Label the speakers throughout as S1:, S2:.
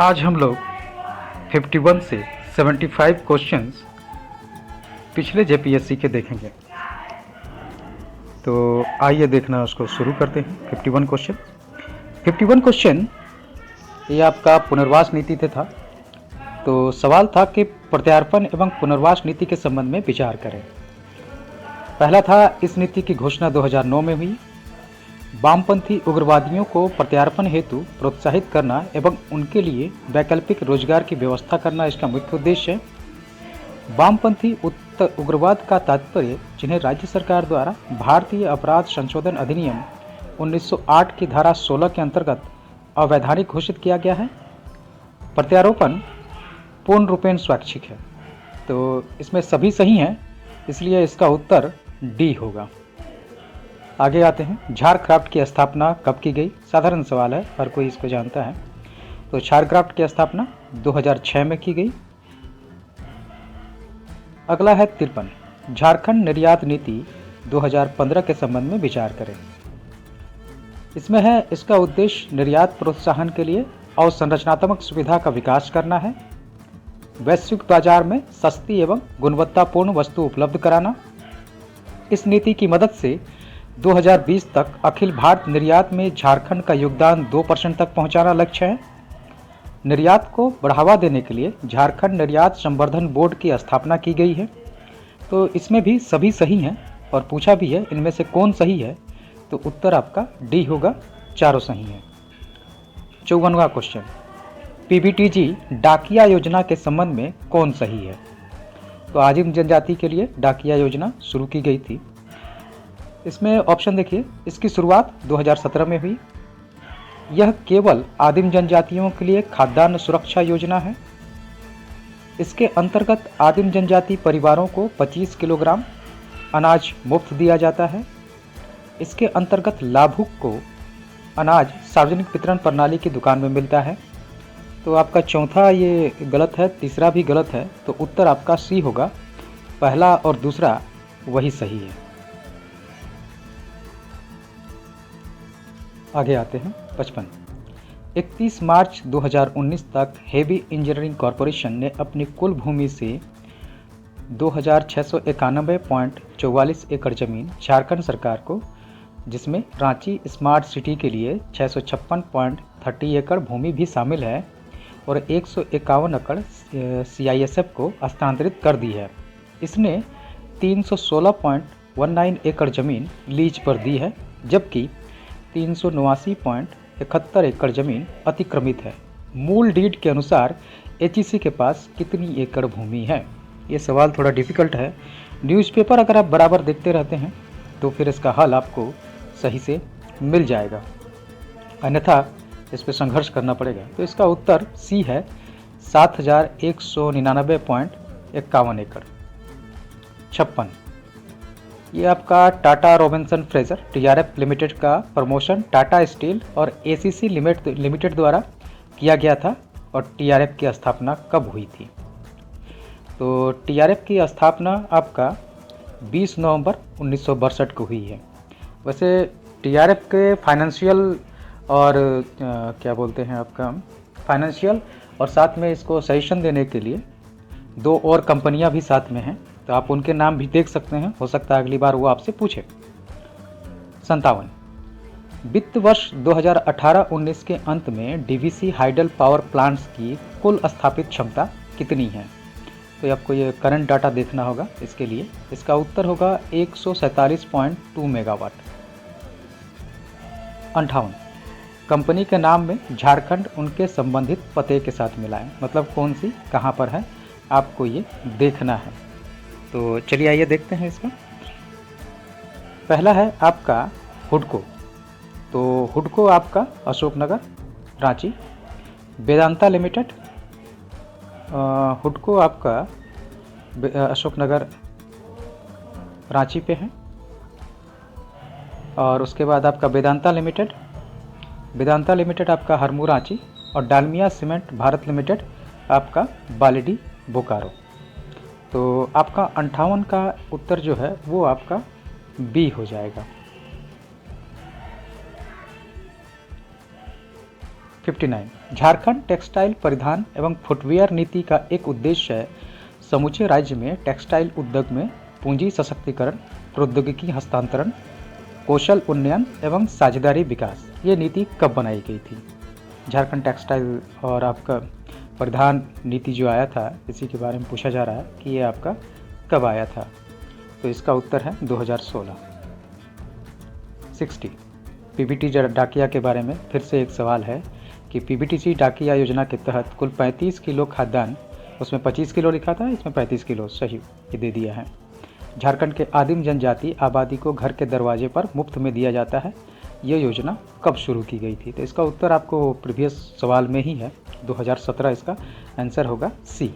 S1: आज हम लोग 51 से 75 क्वेश्चंस पिछले जेपीएससी के देखेंगे। तो आइए देखना उसको शुरू करते हैं। 51 क्वेश्चन ये आपका पुनर्वास नीति से था। तो सवाल था कि प्रत्यार्पण एवं पुनर्वास नीति के संबंध में विचार करें। पहला था, इस नीति की घोषणा 2009 में हुई। वामपंथी उग्रवादियों को प्रत्यार्पण हेतु प्रोत्साहित करना एवं उनके लिए वैकल्पिक रोजगार की व्यवस्था करना इसका मुख्य उद्देश्य है। वामपंथी उग्रवाद का तात्पर्य जिन्हें राज्य सरकार द्वारा भारतीय अपराध संशोधन अधिनियम 1908 की धारा 16 के अंतर्गत अवैधानिक घोषित किया गया है। प्रत्यारोपण पूर्ण रूपेण स्वैच्छिक है। तो इसमें सभी सही हैं, इसलिए इसका उत्तर डी होगा। आगे आते हैं, झारक्राफ्ट की स्थापना कब की गई? साधारण सवाल है, हर कोई इसको जानता है। तो झारक्राफ्ट की स्थापना 2006 में की गई। अगला है 53, झारखंड निर्यात नीति 2015 के संबंध में विचार करें। इसमें है, इसका उद्देश्य निर्यात प्रोत्साहन के लिए अवसंरचनात्मक सुविधा का विकास करना है, वैश्विक बाजार में सस्ती एवं गुणवत्तापूर्ण वस्तु उपलब्ध कराना। इस नीति की मदद से 2020 तक अखिल भारत निर्यात में झारखंड का योगदान 2% तक पहुंचाना लक्ष्य है। निर्यात को बढ़ावा देने के लिए झारखंड निर्यात संवर्धन बोर्ड की स्थापना की गई है। तो इसमें भी सभी सही हैं और पूछा भी है इनमें से कौन सही है, तो उत्तर आपका डी होगा, चारों सही हैं। 54वां क्वेश्चन, पीबीटीजी डाकिया योजना के संबंध में कौन सही है? तो आदिम जनजाति के लिए डाकिया योजना शुरू की गई थी। इसमें ऑप्शन देखिए, इसकी शुरुआत 2017 में हुई। यह केवल आदिम जनजातियों के लिए खाद्यान्न सुरक्षा योजना है। इसके अंतर्गत आदिम जनजाति परिवारों को 25 किलोग्राम अनाज मुफ्त दिया जाता है। इसके अंतर्गत लाभुक को अनाज सार्वजनिक वितरण प्रणाली की दुकान में मिलता है। तो आपका चौथा ये गलत है, तीसरा भी गलत है, तो उत्तर आपका सी होगा, पहला और दूसरा वही सही है। आगे आते हैं 55, 31 मार्च 2019 तक हेवी इंजीनियरिंग कॉरपोरेशन ने अपनी कुल भूमि से 2691.44 एकड़ जमीन झारखंड सरकार को, जिसमें रांची स्मार्ट सिटी के लिए 656.30 एकड़ भूमि भी शामिल है, और 151 एकड़ सीआईएसएफ को हस्तांतरित कर दी है। इसने 316.19 एकड़ जमीन लीज पर दी है, जबकि 389.71 एकड़ जमीन अतिक्रमित है। मूल डीड के अनुसार एचईसी के पास कितनी एकड़ भूमि है? ये सवाल थोड़ा डिफिकल्ट है। न्यूज़पेपर अगर आप बराबर देखते रहते हैं तो फिर इसका हल आपको सही से मिल जाएगा, अन्यथा इस पर संघर्ष करना पड़ेगा। तो इसका उत्तर सी है, 7199.51 एकड़। 56, ये आपका Tata Robinson Fraser TRF limited का प्रमोशन टाटा स्टील और एसीसी लिमिटेड द्वारा किया गया था, और टीआरएफ की स्थापना कब हुई थी? तो टीआरएफ की स्थापना आपका 20 नवंबर 1962 को हुई है। वैसे टीआरएफ के फाइनेंशियल और क्या बोलते हैं आपका फाइनेंशियल और साथ में इसको सजेशन देने के लिए 2 और कंपनियां भी साथ में हैं, तो आप उनके नाम भी देख सकते हैं, हो सकता है अगली बार वो आपसे पूछे। 57, वित्त वर्ष 2018-19 के अंत में डीवीसी हाइडल पावर प्लांट्स की कुल स्थापित क्षमता कितनी है? तो आपको ये करंट डाटा देखना होगा इसके लिए। इसका उत्तर होगा 147.2 मेगावाट। 58, कंपनी के नाम में झारखंड उनके संबंधित पते के साथ मिलाएं, मतलब कौन सी कहाँ पर है आपको ये देखना है। तो चलिए आइए देखते हैं इसका। पहला है आपका हुडको। तो हुडको आपका अशोकनगर रांची। वेदांता लिमिटेड, हुडको आपका अशोकनगर रांची पे है, और उसके बाद आपका वेदांता लिमिटेड आपका हरमू रांची, और डालमिया सीमेंट भारत लिमिटेड आपका बालिडी बोकारो। तो आपका 58 का उत्तर जो है वो आपका बी हो जाएगा। 59 झारखंड टेक्सटाइल परिधान एवं फुटवियर नीति का एक उद्देश्य है समूचे राज्य में टेक्सटाइल उद्योग में पूंजी सशक्तिकरण, प्रौद्योगिकी हस्तांतरण, कौशल उन्नयन एवं साझेदारी विकास। ये नीति कब बनाई गई थी? झारखंड टेक्सटाइल और आपका परिधान नीति जो आया था, इसी के बारे में पूछा जा रहा है कि ये आपका कब आया था। तो इसका उत्तर है 2016। 60 पीबीटी डाकिया के बारे में फिर से एक सवाल है कि पीबीटीसी डाकिया योजना के तहत कुल 35 किलो खाद्यान्न, उसमें 25 किलो लिखा था, इसमें 35 किलो सही ये दे दिया है। झारखंड के आदिम जनजाति आबादी को घर के दरवाजे पर मुफ्त में दिया जाता है। ये योजना कब शुरू की गई थी? तो इसका उत्तर आपको प्रीवियस सवाल में ही है, 2017 इसका आंसर होगा सी।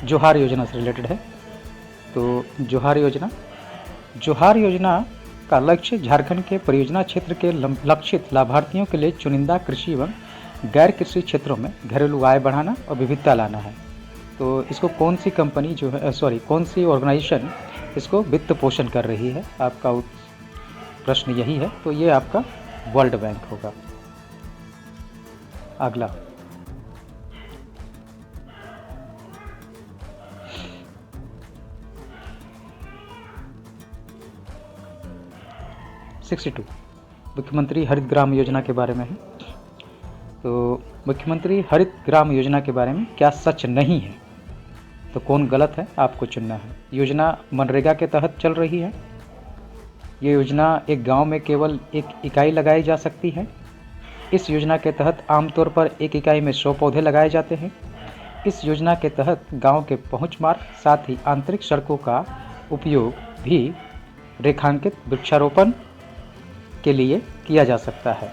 S1: जोहार योजना से रिलेटेड है। तो जोहार योजना का लक्ष्य झारखंड के परियोजना क्षेत्र के लक्षित लाभार्थियों के लिए चुनिंदा कृषि एवं गैर कृषि क्षेत्रों में घरेलू आय बढ़ाना और विविधता लाना है। तो इसको कौन सी कंपनी जो है कौन सी ऑर्गेनाइजेशन इसको वित्त पोषण कर रही है? आपका प्रश्न यही है। तो ये आपका वर्ल्ड बैंक होगा। अगला 62 मुख्यमंत्री हरित ग्राम योजना के बारे में है। तो मुख्यमंत्री हरित ग्राम योजना के बारे में क्या सच नहीं है? तो कौन गलत है आपको चुनना है। योजना मनरेगा के तहत चल रही है। ये योजना एक गांव में केवल एक इकाई लगाई जा सकती है। इस योजना के तहत आमतौर पर एक इकाई में 100 पौधे लगाए जाते हैं। इस योजना के तहत गांव के पहुंच मार्ग साथ ही आंतरिक सड़कों का उपयोग भी रेखांकित वृक्षारोपण के लिए किया जा सकता है।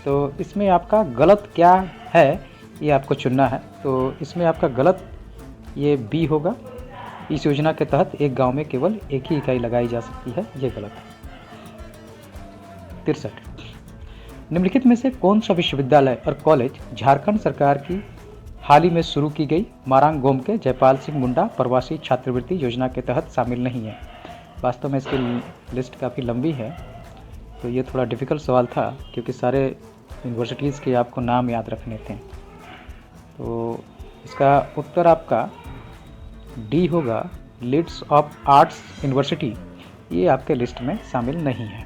S1: तो इसमें आपका गलत क्या है ये आपको चुनना है। तो इसमें आपका गलत ये बी होगा। इस योजना के तहत एक गांव में केवल एक ही इकाई लगाई जा सकती है, ये गलत है। 63 निम्नलिखित में से कौन सा विश्वविद्यालय और कॉलेज झारखंड सरकार की हाल ही में शुरू की गई मारांग गोम के जयपाल सिंह मुंडा प्रवासी छात्रवृत्ति योजना के तहत शामिल नहीं है? वास्तव में इसकी लिस्ट काफ़ी लंबी है, तो ये थोड़ा डिफ़िकल्ट सवाल था क्योंकि सारे यूनिवर्सिटीज़ के आपको नाम याद रखने थे। तो इसका उत्तर आपका डी होगा। लीड्स ऑफ आर्ट्स यूनिवर्सिटी ये आपके लिस्ट में शामिल नहीं है।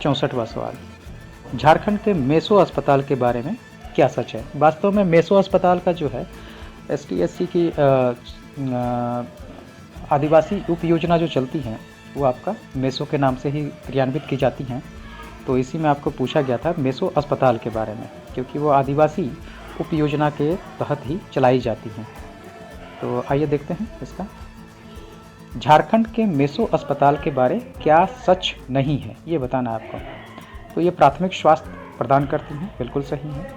S1: चौंसठवां सवाल, झारखंड के मेसो अस्पताल के बारे में क्या सच है? वास्तव में मेसो अस्पताल का जो है ST/SC की आदिवासी उप योजना जो चलती हैं वो आपका मेसो के नाम से ही क्रियान्वित की जाती हैं। तो इसी में आपको पूछा गया था मेसो अस्पताल के बारे में, क्योंकि वो आदिवासी उप योजना के तहत ही चलाई जाती हैं। तो आइए देखते हैं इसका। झारखंड के मेसो अस्पताल के बारे क्या सच नहीं है, ये बताना आपको। तो ये प्राथमिक स्वास्थ्य प्रदान करती हैं, बिल्कुल सही है।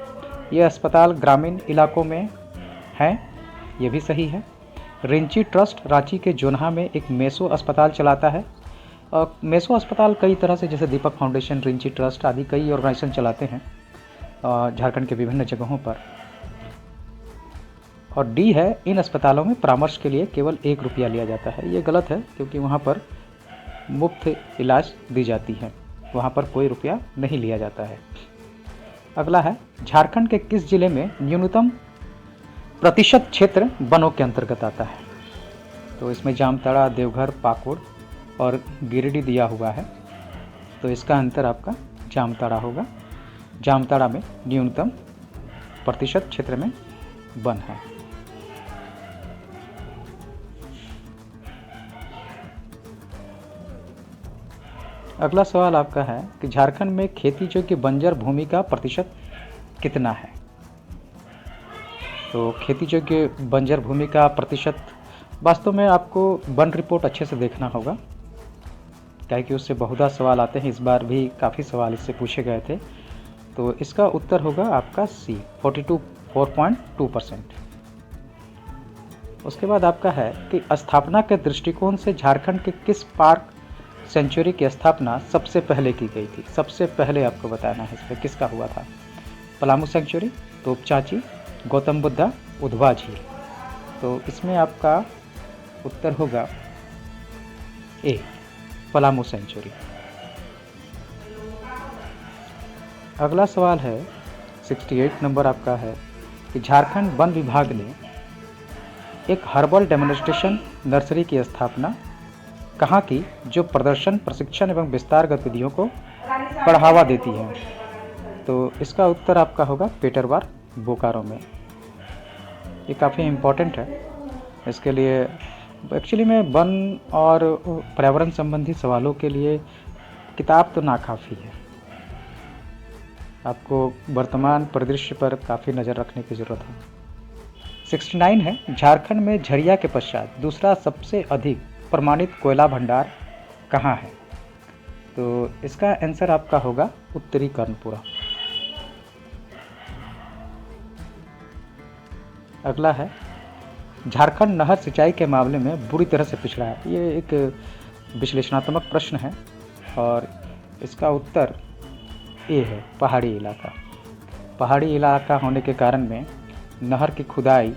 S1: ये अस्पताल ग्रामीण इलाकों में है, ये भी सही है। रिंची ट्रस्ट रांची के जोन्हा में एक मेसो अस्पताल चलाता है। और मेसो अस्पताल कई तरह से, जैसे दीपक फाउंडेशन, रिंची ट्रस्ट आदि कई ऑर्गेनाइजेशन चलाते हैं झारखंड के विभिन्न जगहों पर। और डी है, इन अस्पतालों में परामर्श के लिए केवल 1 रुपया लिया जाता है। ये गलत है क्योंकि वहाँ पर मुफ्त इलाज दी जाती है, वहाँ पर कोई रुपया नहीं लिया जाता है। अगला है, झारखंड के किस जिले में न्यूनतम प्रतिशत क्षेत्र वनों के अंतर्गत आता है? तो इसमें जामताड़ा, देवघर, पाकुड़ और गिरिडीह दिया हुआ है। तो इसका आंसर आपका जामताड़ा होगा। जामताड़ा में न्यूनतम प्रतिशत क्षेत्र में वन है। अगला सवाल आपका है कि झारखंड में खेती योग्य बंजर भूमि का प्रतिशत कितना है? तो खेती योग्य बंजर भूमि का प्रतिशत, वास्तव में आपको वन रिपोर्ट अच्छे से देखना होगा, क्या कि उससे बहुधा सवाल आते हैं। इस बार भी काफ़ी सवाल इससे पूछे गए थे। तो इसका उत्तर होगा आपका सी, 4.2%। उसके बाद आपका है कि स्थापना के दृष्टिकोण से झारखंड के किस पार्क सेंचुरी की स्थापना सबसे पहले की गई थी? सबसे पहले आपको बताना है इसमें किसका हुआ था। पलामू सेंचुरी, तोपचांची, गौतम बुद्धा, उधवा झील। तो इसमें आपका उत्तर होगा ए, पलामू सेंचुरी। अगला सवाल है 68 नंबर आपका है कि झारखंड वन विभाग ने एक हर्बल डेमोन्स्ट्रेशन नर्सरी की स्थापना कहाँ की, जो प्रदर्शन, प्रशिक्षण एवं विस्तार गतिविधियों को बढ़ावा देती है? तो इसका उत्तर आपका होगा पेटरवार, बोकारो में। ये काफ़ी इम्पोर्टेंट है। इसके लिए एक्चुअली में वन और पर्यावरण संबंधी सवालों के लिए किताब तो नाकाफ़ी है, आपको वर्तमान परिदृश्य पर काफ़ी नज़र रखने की ज़रूरत है। 69 है, झारखंड में झरिया के पश्चात दूसरा सबसे अधिक प्रमाणित कोयला भंडार कहाँ है? तो इसका आंसर आपका होगा उत्तरी कर्णपुरा। अगला है, झारखंड नहर सिंचाई के मामले में बुरी तरह से पिछड़ा है। ये एक विश्लेषणात्मक प्रश्न है और इसका उत्तर ए है, पहाड़ी इलाका। पहाड़ी इलाका होने के कारण में नहर की खुदाई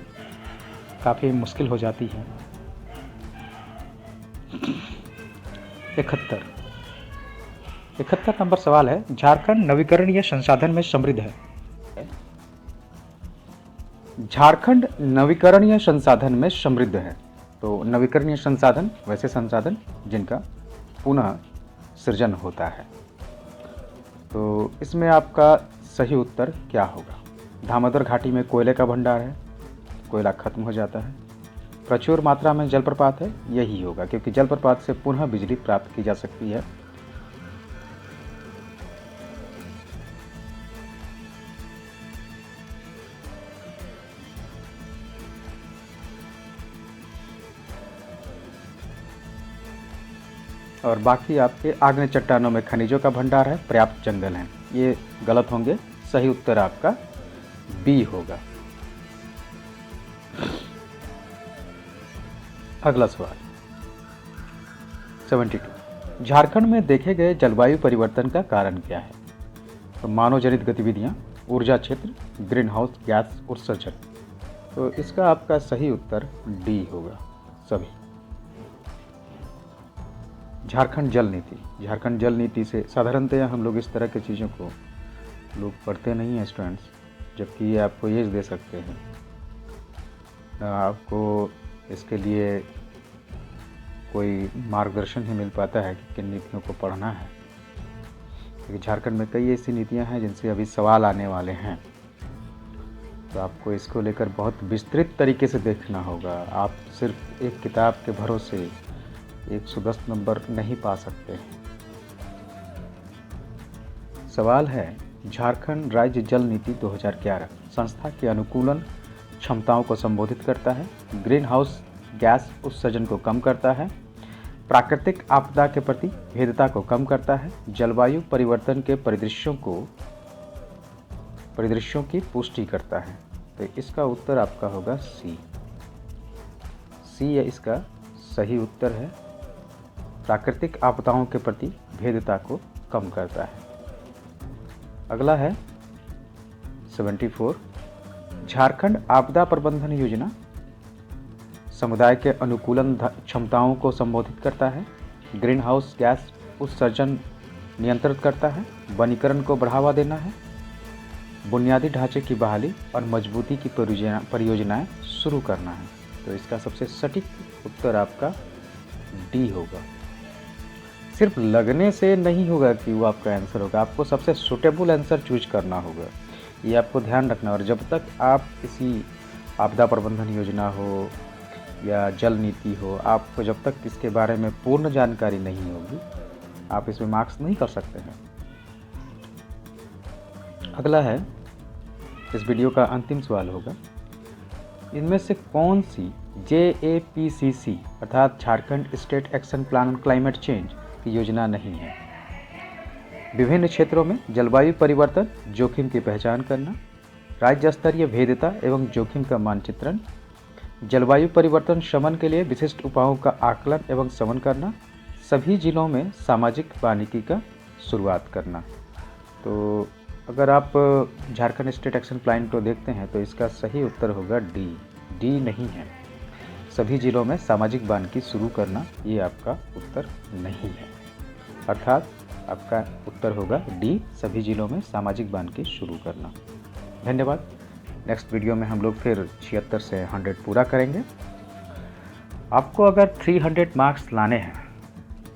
S1: काफ़ी मुश्किल हो जाती है। 71 नंबर सवाल है, झारखंड नवीकरणीय संसाधन में समृद्ध है। झारखंड नवीकरणीय संसाधन में समृद्ध है। तो नवीकरणीय संसाधन वैसे संसाधन जिनका पुनः सृजन होता है। तो इसमें आपका सही उत्तर क्या होगा? दामोदर घाटी में कोयले का भंडार है, कोयला खत्म हो जाता है। प्रचुर मात्रा में जलप्रपात है, यही होगा, क्योंकि जलप्रपात से पुनः बिजली प्राप्त की जा सकती है। और बाकी आपके आग्नेय चट्टानों में खनिजों का भंडार है, पर्याप्त जंगल हैं। ये गलत होंगे, सही उत्तर आपका बी होगा। अगला सवाल 72, झारखंड में देखे गए जलवायु परिवर्तन का कारण क्या है? तो मानव जनित गतिविधियां, ऊर्जा क्षेत्र, ग्रीन हाउस गैस उत्सर्जन। तो इसका आपका सही उत्तर डी होगा सभी। झारखंड जल नीति। झारखंड जल नीति से साधारणतया हम लोग इस तरह की चीज़ों को लोग पढ़ते नहीं हैं स्टूडेंट्स, जबकि ये आपको ये दे सकते हैं। आपको इसके लिए कोई मार्गदर्शन ही मिल पाता है कि किन नीतियों को पढ़ना है, क्योंकि झारखंड में कई ऐसी नीतियां हैं जिनसे अभी सवाल आने वाले हैं। तो आपको इसको लेकर बहुत विस्तृत तरीके से देखना होगा। आप सिर्फ एक किताब के भरोसे 110 नंबर नहीं पा सकते। सवाल है, झारखंड राज्य जल नीति 2011 संस्था के अनुकूलन क्षमताओं को संबोधित करता है, ग्रीन हाउस गैस उत्सर्जन को कम करता है, प्राकृतिक आपदा के प्रति भेद्यता को कम करता है, जलवायु परिवर्तन के परिदृश्यों की पुष्टि करता है। तो इसका उत्तर आपका होगा सी। सी इसका सही उत्तर है, प्राकृतिक आपदाओं के प्रति भेद्यता को कम करता है। अगला है 74, झारखंड आपदा प्रबंधन योजना समुदाय के अनुकूलन क्षमताओं को संबोधित करता है, ग्रीन हाउस गैस उत्सर्जन नियंत्रित करता है, वनीकरण को बढ़ावा देना है, बुनियादी ढांचे की बहाली और मजबूती की परियोजनाएं शुरू करना है। तो इसका सबसे सटीक उत्तर आपका डी होगा। सिर्फ लगने से नहीं होगा कि वो आपका आंसर होगा, आपको सबसे सूटेबल आंसर चूज करना होगा। ये आपको ध्यान रखना। और जब तक आप किसी आपदा प्रबंधन योजना हो या जल नीति हो, आपको जब तक इसके बारे में पूर्ण जानकारी नहीं होगी, आप इसमें मार्क्स नहीं कर सकते हैं। अगला है, इस वीडियो का अंतिम सवाल होगा, इनमें से कौन सी JAPCC अर्थात Jharkhand state action plan on climate change की योजना नहीं है? विभिन्न क्षेत्रों में जलवायु परिवर्तन जोखिम की पहचान करना, राज्य स्तरीय भेद्यता एवं जोखिम का मानचित्रण, जलवायु परिवर्तन शमन के लिए विशिष्ट उपायों का आकलन एवं शमन करना, सभी जिलों में सामाजिक वानिकी का शुरुआत करना। तो अगर आप झारखंड स्टेट एक्शन प्लान को देखते हैं तो इसका सही उत्तर होगा डी। डी नहीं है, सभी जिलों में सामाजिक वानिकी शुरू करना, ये आपका उत्तर नहीं है। अर्थात आपका उत्तर होगा डी, सभी जिलों में सामाजिक वानिकी शुरू करना। धन्यवाद। नेक्स्ट वीडियो में हम लोग फिर 76 से 100 पूरा करेंगे। आपको अगर 300 मार्क्स लाने हैं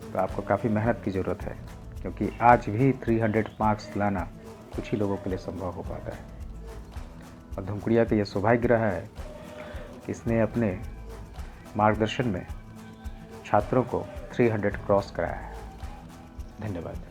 S1: तो आपको काफ़ी मेहनत की ज़रूरत है, क्योंकि आज भी 300 मार्क्स लाना कुछ ही लोगों के लिए संभव हो पाता है। और धुमकुड़िया का यह सौभाग्य रहा है कि इसने अपने मार्गदर्शन में छात्रों को 300 क्रॉस कराया है। धन्यवाद।